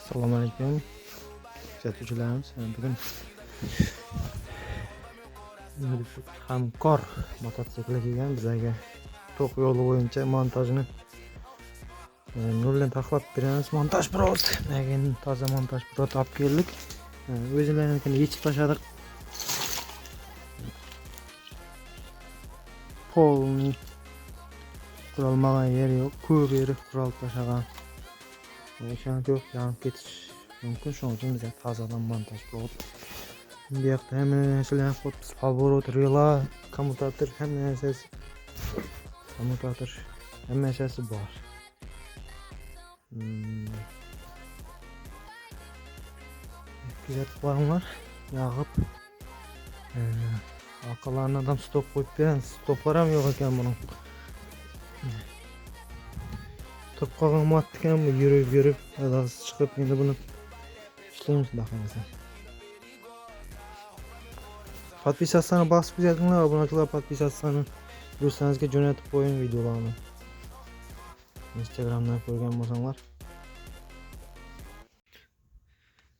Assalomu alaykum kuzatuvchilarimiz. Bugun hamkor mototsikli kelgan bizlarga to'q yo'li bo'yicha montajini noldan taxlab beramiz. Montaj biroz toza montaj biroz olib keldik. O'zimizlarnikini yechib tashladik. Polni qurolmagan yeri yo'q, ko'p yeri qurol tashlagan. Ishonch yo'q, yanib ketish mumkin. Shuning uchun bizga tozadan montaj qildik. Bu yoqda hamma narsalarni qo'yibmiz. Pоворот, rela, kommutator, hamma narsasi. Kommutator hamma narsasi bor. Kuzatib boringlar. Yog'ib orqalarini ham stop qo'yib beramiz. Stoplar ham yo'q ekan buning. Turib qolgan matkan bu yurib adasi chiqib endi buni ishlaymiz baxamasa. Podpisatsiyani bosib kuzatinglar, obunachilar podpisatsiyani do'stlaringizga jo'natib qo'ying videolarni. Instagramdan ko'rgan bo'lsanglar.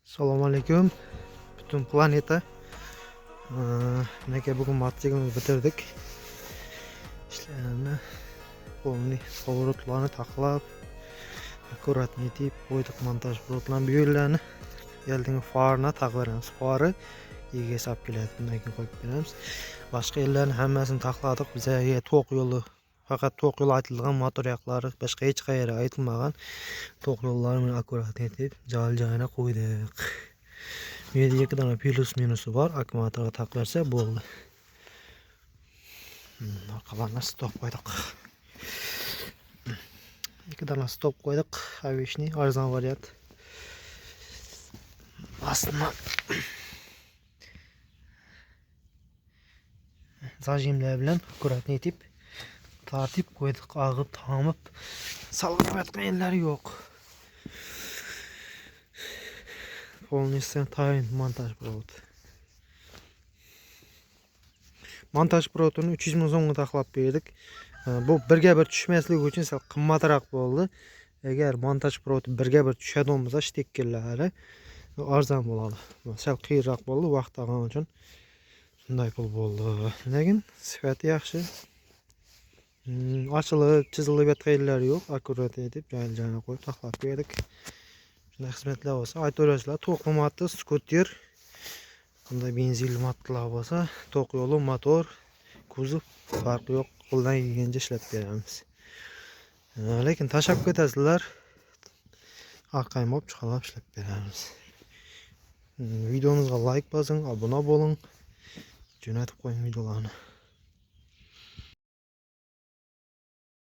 Assalomu alaykum butun planeta. Nega bugun mototsiklni bitirdik. Ishlarni polni поворотlarni taxlab, akkuratni etib qo'ydik. Montaj bilan bu yo'llarni yeldiğin farına taqveramiz. Farı egasi olib keladi. Bundan keyin qo'yib beramiz. Boshqa yerlarni hammasini taxladik. Bizga to'q yo'li, faqat to'q yo'l aytilgan motor yoqlari, boshqa hech qayeri aytilmagan to'q yo'llarni akkurat etib joy-joyina qo'ydik. Bu yerda ikki dona plus minusi bor. Akkumulyatorga taqlarsa bo'ldi. Orqalarni stop qo'ydik. İki tane stop koyduk. Avishni arzon variant. Aslında zajimler bilen akkurat etip tartip koyduk. Ağıp tamıp salgı batkan yerleri yok. Polnisi tayin montaj провод. Montaj provodunu 300 ming so'mga taxlab berdik. Bu birga bir tushmasligi uchun sal qimmatroq bo'ldi. Agar montaj provodi birga bir tushadigan bo'lsa, shtekkerlari arzon bo'ladi. Sal qiyinroq bo'ldi vaqt olgani uchun shunday pul bo'ldi. Lekin sifati yaxshi. Ochilib, chizilib yotgan yerlari yo'q. Akkurat etib joy-joyiga qo'yib taxlab berdik. Shunday xizmatlar bo'lsa, aytaverarsizlar, to'qimati skuter, bunday benzinli motorlar bo'lsa, to'q yo'li motor, kuzov farqi yo'q. Qo'ldan kelgancha ishlab beramiz. Lekin tashab ketasizlar, orqayma olib chiqarib ishlab beramiz. Videomizga like bosing, obuna bo'ling, jo'natib qo'ying videolarni.